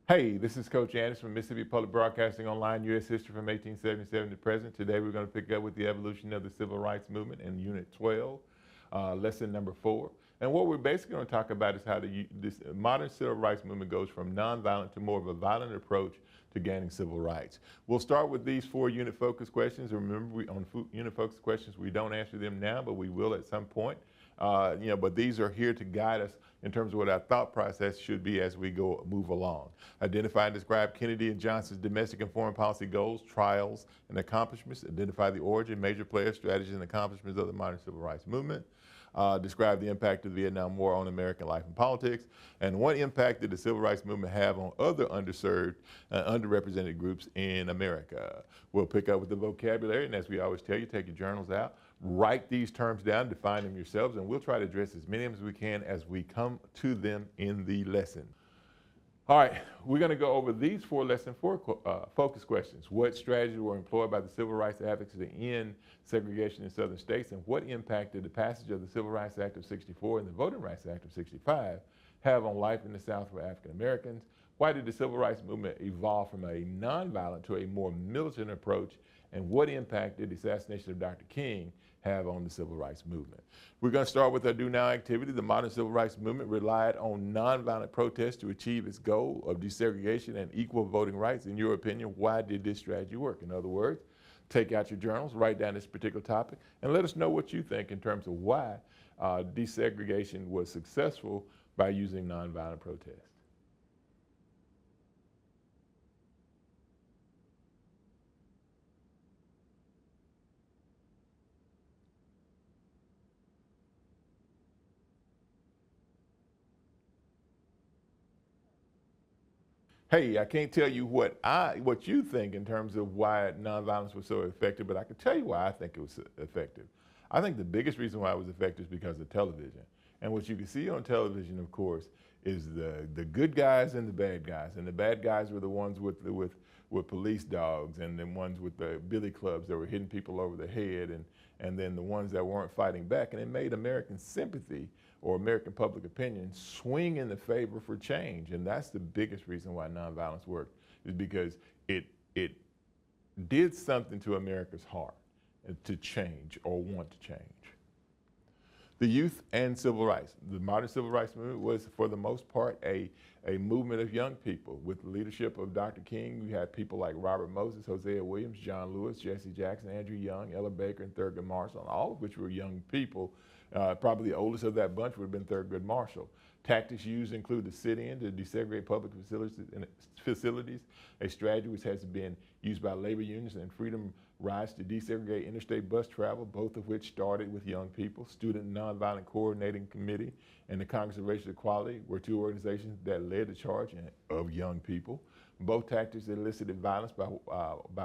Hey, this is Coach Anderson from Mississippi Public Broadcasting Online, U.S. History from 1877 to present. Today we're going to pick up with the evolution of the Civil Rights Movement in Unit 12, lesson number 4. And what we're basically going to talk about is how this modern civil rights movement goes from nonviolent to more of a violent approach to gaining civil rights. We'll start with these 4 unit focus questions. Remember, on unit focus questions, we don't answer them now, but we will at some point. But these are here to guide us in terms of what our thought process should be as we move along. Identify and describe Kennedy and Johnson's domestic and foreign policy goals, trials, and accomplishments. Identify the origin, major players, strategies, and accomplishments of the modern civil rights movement. Describe the impact of the Vietnam War on American life and politics, and what impact did the civil rights movement have on other underserved and underrepresented groups in America. We'll pick up with the vocabulary, and as we always tell you, take your journals out, write these terms down, define them yourselves, and we'll try to address as many as we can as we come to them in the lesson. All right, we're going to go over these 4 lesson 4 focus questions. What strategies were employed by the civil rights advocates to end segregation in southern states, and what impact did the passage of the Civil Rights Act of '64 and the Voting Rights Act of '65 have on life in the South for African Americans? Why did the civil rights movement evolve from a nonviolent to a more militant approach, and what impact did the assassination of Dr. King have on the civil rights movement? We're going to start with our Do Now activity. The modern civil rights movement relied on nonviolent protests to achieve its goal of desegregation and equal voting rights. In your opinion, why did this strategy work? In other words, take out your journals, write down this particular topic, and let us know what you think in terms of why desegregation was successful by using nonviolent protest. Hey, I can't tell you what you think in terms of why nonviolence was so effective, but I can tell you why I think it was effective. I think the biggest reason why it was effective is because of television. And what you can see on television, of course, is the good guys and the bad guys. And the bad guys were the ones with police dogs, and the ones with the billy clubs that were hitting people over the head, and then the ones that weren't fighting back. And it made American sympathy or American public opinion swing in the favor for change. And that's the biggest reason why nonviolence worked, is because it did something to America's heart to change or want to change. The youth and civil rights. The modern civil rights movement was, for the most part, a movement of young people. With the leadership of Dr. King, we had people like Robert Moses, Hosea Williams, John Lewis, Jesse Jackson, Andrew Young, Ella Baker, and Thurgood Marshall, all of which were young people. Probably the oldest of that bunch would have been Thurgood Marshall. Tactics used include the sit-in to desegregate public facilities, a strategy which has been used by labor unions, and freedom rides to desegregate interstate bus travel, both of which started with young people. Student Nonviolent Coordinating Committee and the Congress of Racial Equality were 2 organizations that led the charge of young people. Both tactics elicited violence by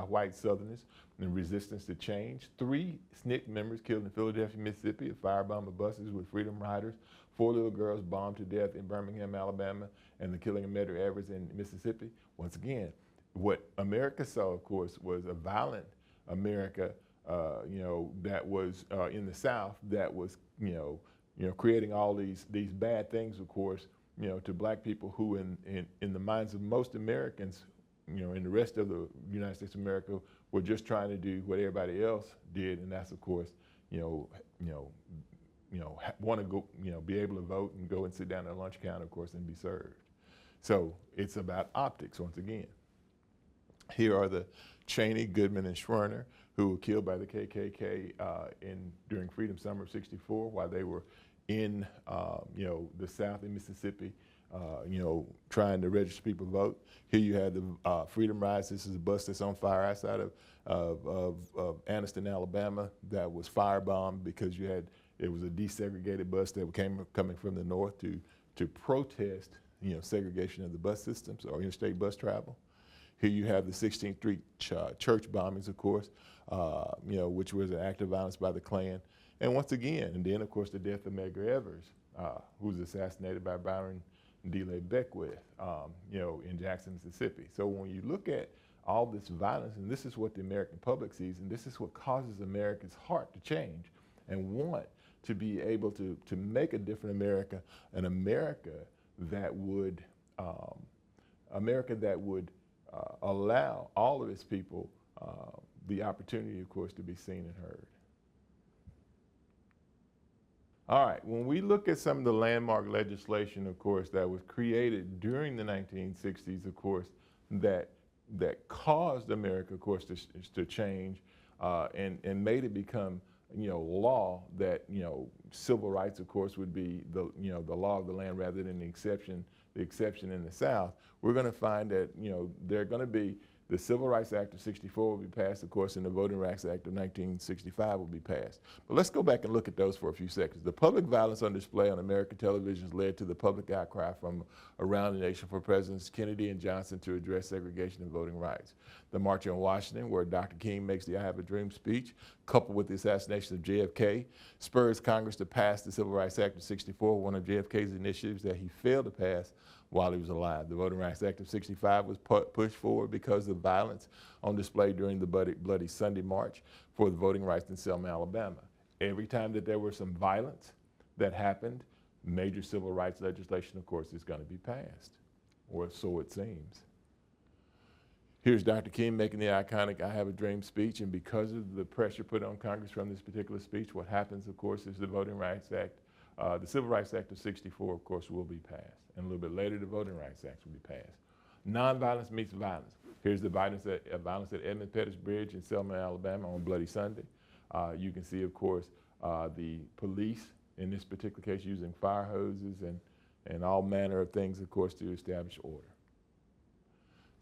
white Southerners in resistance to change. 3 SNCC members killed in Philadelphia, Mississippi, a firebomb of buses with freedom riders. 4 little girls bombed to death in Birmingham, Alabama, and the killing of Medgar Evers in Mississippi. Once again, what America saw, of course, was a violent America, that was in the South, that was, creating all these bad things, of course, to black people who in the minds of most Americans, in the rest of the United States of America, were just trying to do what everybody else did, and that's, of course, want to go, be able to vote and go and sit down at a lunch counter, of course, and be served. So it's about optics once again. Here are the Cheney, Goodman, and Schwerner, who were killed by the KKK during Freedom Summer of '64 while they were in, the South in Mississippi, trying to register people to vote. Here you have the Freedom Rides. This is a bus that's on fire outside of Anniston, Alabama, that was firebombed because it was a desegregated bus that coming from the north to protest, segregation of the bus systems or interstate bus travel. Here you have the 16th Street church bombings, of course, which was an act of violence by the Klan. And once again, and then, of course, the death of Medgar Evers, who was assassinated by Byron DeLay Beckwith, in Jackson, Mississippi. So when you look at all this violence, and this is what the American public sees, and this is what causes America's heart to change and want to be able to make a different America, an America that would America that would allow all of its people the opportunity, of course, to be seen and heard. All right, when we look at some of the landmark legislation, of course, that was created during the 1960s, of course, that caused America, of course, to change and made it become, law that, civil rights, of course, would be the law of the land rather than the exception in the South. We're going to find that, they're going to be the Civil Rights Act of '64 will be passed, of course, and the Voting Rights Act of 1965 will be passed. But let's go back and look at those for a few seconds. The public violence on display on American television led to the public outcry from around the nation for Presidents Kennedy and Johnson to address segregation and voting rights. The March on Washington, where Dr. King makes the I Have a Dream speech, coupled with the assassination of JFK, spurs Congress to pass the Civil Rights Act of '64, one of JFK's initiatives that he failed to pass while he was alive. The Voting Rights Act of '65 was pushed forward because of violence on display during the Bloody Sunday March for the voting rights in Selma, Alabama. Every time that there was some violence that happened, major civil rights legislation, of course, is going to be passed, or so it seems. Here's Dr. King making the iconic I Have a Dream speech, and because of the pressure put on Congress from this particular speech, what happens, of course, is the Voting Rights Act, the Civil Rights Act of '64, of course, will be passed. And a little bit later, the Voting Rights Act will be passed. Nonviolence meets violence. Here's the violence at Edmund Pettus Bridge in Selma, Alabama on Bloody Sunday. You can see, of course, the police, in this particular case, using fire hoses and all manner of things, of course, to establish order.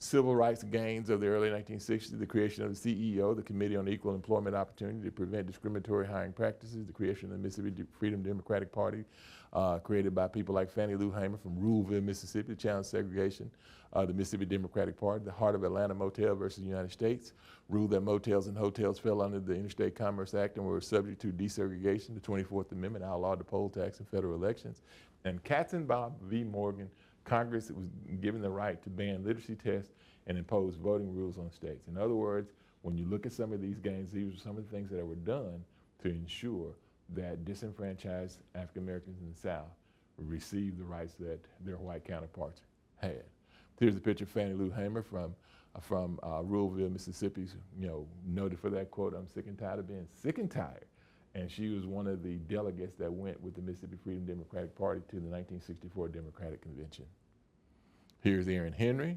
Civil rights gains of the early 1960s, the creation of the CEO, the Committee on Equal Employment Opportunity to Prevent Discriminatory Hiring Practices, the creation of the Mississippi Freedom Democratic Party, created by people like Fannie Lou Hamer from Ruleville, Mississippi, to challenge segregation, the Mississippi Democratic Party, the Heart of Atlanta Motel versus the United States, ruled that motels and hotels fell under the Interstate Commerce Act and were subject to desegregation. The 24th Amendment outlawed the poll tax in federal elections. And Katzenbach v. Morgan, Congress was given the right to ban literacy tests and impose voting rules on states. In other words, when you look at some of these gains, these are some of the things that were done to ensure that disenfranchised African Americans in the South received the rights that their white counterparts had. Here's a picture of Fannie Lou Hamer from Ruleville, Mississippi, noted for that quote, "I'm sick and tired of being sick and tired." And she was one of the delegates that went with the Mississippi Freedom Democratic Party to the 1964 Democratic Convention. Here's Aaron Henry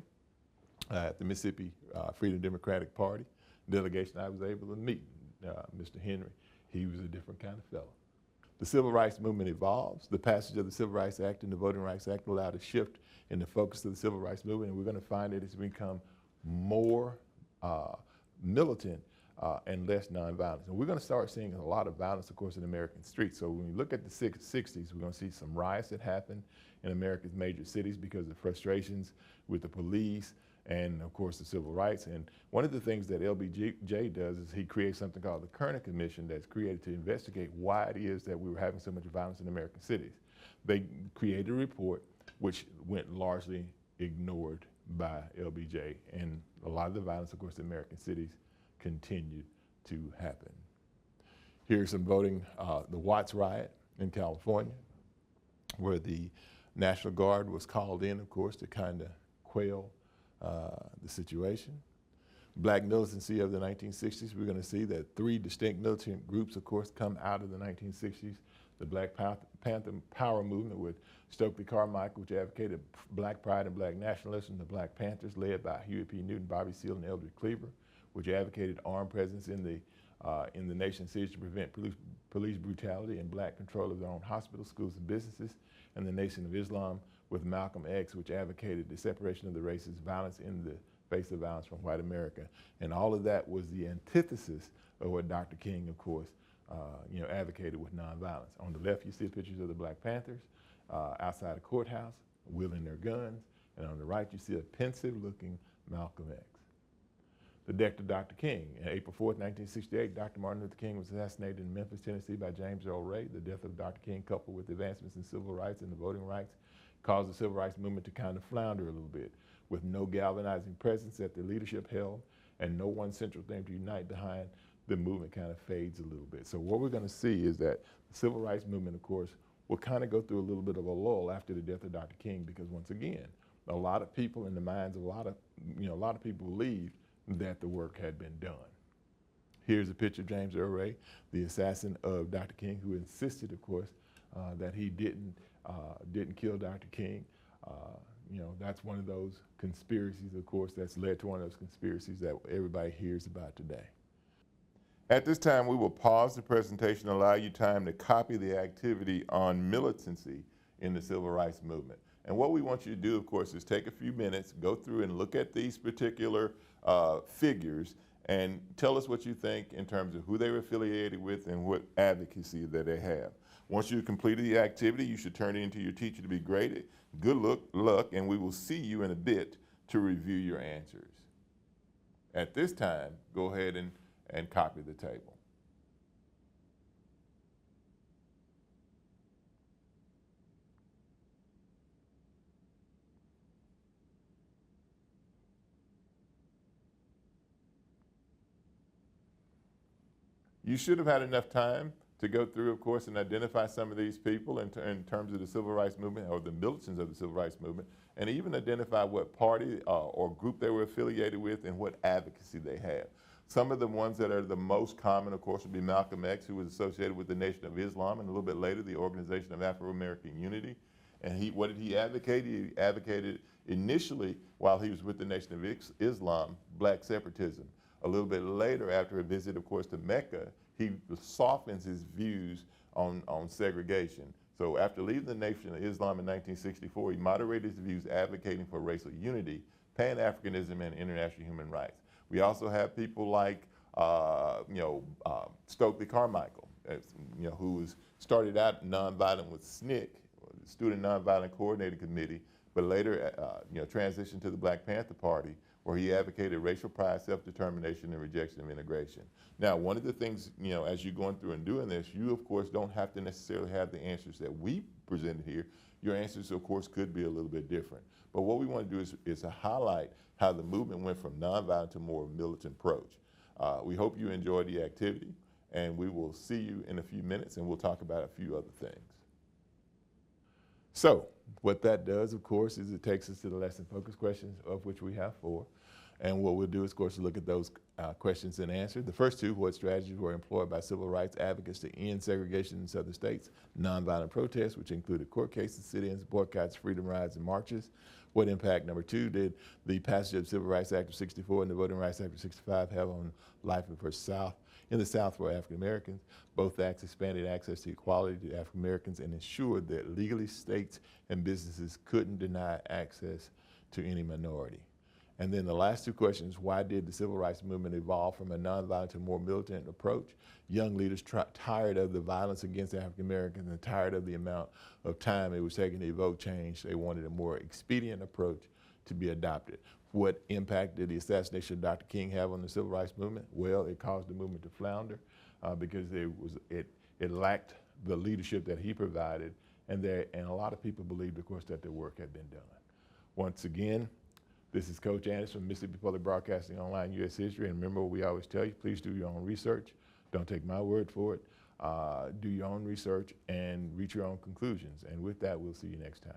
at the Mississippi Freedom Democratic Party delegation. I was able to meet Mr. Henry. He was a different kind of fellow. The civil rights movement evolves. The passage of the Civil Rights Act and the Voting Rights Act allowed a shift in the focus of the civil rights movement, and we're going to find that it's become more militant and less nonviolent. And we're going to start seeing a lot of violence, of course, in American streets. So when we look at the 60s, we're going to see some riots that happen in America's major cities because of frustrations with the police and, of course, the civil rights. And one of the things that LBJ does is he creates something called the Kerner Commission that's created to investigate why it is that we were having so much violence in American cities. They created a report which went largely ignored by LBJ, and a lot of the violence, of course, in American cities continued to happen. Here's some voting, the Watts riot in California, where the National Guard was called in, of course, to kind of quell the situation. Black militancy of the 1960s, we're going to see that three distinct militant groups, of course, come out of the 1960s. The Black Panther Power movement with Stokely Carmichael, which advocated black pride and black nationalism. The Black Panthers, led by Huey P. Newton, Bobby Seale, and Eldridge Cleaver, which advocated armed presence in the nation's cities to prevent police brutality and black control of their own hospitals, schools, and businesses. And the Nation of Islam with Malcolm X, which advocated the separation of the races, violence in the face of violence from white America. And all of that was the antithesis of what Dr. King, of course, advocated with nonviolence. On the left, you see pictures of the Black Panthers outside a courthouse, wielding their guns. And on the right, you see a pensive-looking Malcolm X. The death of Dr. King. On April 4th, 1968, Dr. Martin Luther King was assassinated in Memphis, Tennessee by James Earl Ray. The death of Dr. King, coupled with advancements in civil rights and the voting rights, caused the civil rights movement to kind of flounder a little bit, with no galvanizing presence that the leadership held and no one central thing to unite behind. The movement kind of fades a little bit. So what we're going to see is that the civil rights movement, of course, will kind of go through a little bit of a lull after the death of Dr. King, because once again, a lot of people in the minds of a lot of people believed that the work had been done. Here's a picture of James Earl Ray, the assassin of Dr. King, who insisted, of course, that he didn't kill Dr. King. That's one of those conspiracies, of course, that's led to one of those conspiracies that everybody hears about today. At this time, we will pause the presentation and allow you time to copy the activity on militancy in the civil rights movement. And what we want you to do, of course, is take a few minutes, go through and look at these particular figures and tell us what you think in terms of who they were affiliated with and what advocacy that they have. Once you've completed the activity, you should turn it into your teacher to be graded. Good luck, and we will see you in a bit to review your answers. At this time, go ahead and copy the table. You should have had enough time to go through, of course, and identify some of these people in terms of the civil rights movement or the militants of the civil rights movement, and even identify what party or group they were affiliated with and what advocacy they have. Some of the ones that are the most common, of course, would be Malcolm X, who was associated with the Nation of Islam, and a little bit later, the Organization of Afro-American Unity. And what did he advocate? He advocated initially, while he was with the Nation of Islam, black separatism. A little bit later, after a visit, of course, to Mecca, he softens his views on segregation. So after leaving the Nation of Islam in 1964, he moderated his views advocating for racial unity, Pan-Africanism, and international human rights. We also have people like, Stokely Carmichael, who started out nonviolent with SNCC, the Student Nonviolent Coordinating Committee, but later, transitioned to the Black Panther Party, where he advocated racial pride, self-determination, and rejection of integration. Now, one of the things, as you're going through and doing this, you, of course, don't have to necessarily have the answers that we presented here. Your answers, of course, could be a little bit different. But what we want to do is to highlight how the movement went from nonviolent to more militant approach. We hope you enjoyed the activity, and we will see you in a few minutes, and we'll talk about a few other things. So what that does, of course, is it takes us to the lesson focus questions, of which we have 4. And what we'll do is, of course, look at those questions and answer. The first 2, what strategies were employed by civil rights advocates to end segregation in southern states? Nonviolent protests, which included court cases, sit-ins, boycotts, freedom rides, and marches. What impact, number 2, did the passage of the Civil Rights Act of '64 and the Voting Rights Act of '65 have on life in the South for African Americans? Both acts expanded access to equality to African Americans and ensured that legally states and businesses couldn't deny access to any minority. And then the last 2 questions, why did the civil rights movement evolve from a nonviolent to more militant approach? Young leaders tired of the violence against African Americans and tired of the amount of time it was taking to evoke change. They wanted a more expedient approach to be adopted. What impact did the assassination of Dr. King have on the civil rights movement? Well, it caused the movement to flounder because it lacked the leadership that he provided, and a lot of people believed, of course, that their work had been done. Once again, this is Coach Anderson from Mississippi Public Broadcasting Online U.S. History, and remember what we always tell you, please do your own research. Don't take my word for it. Do your own research and reach your own conclusions. And with that, we'll see you next time.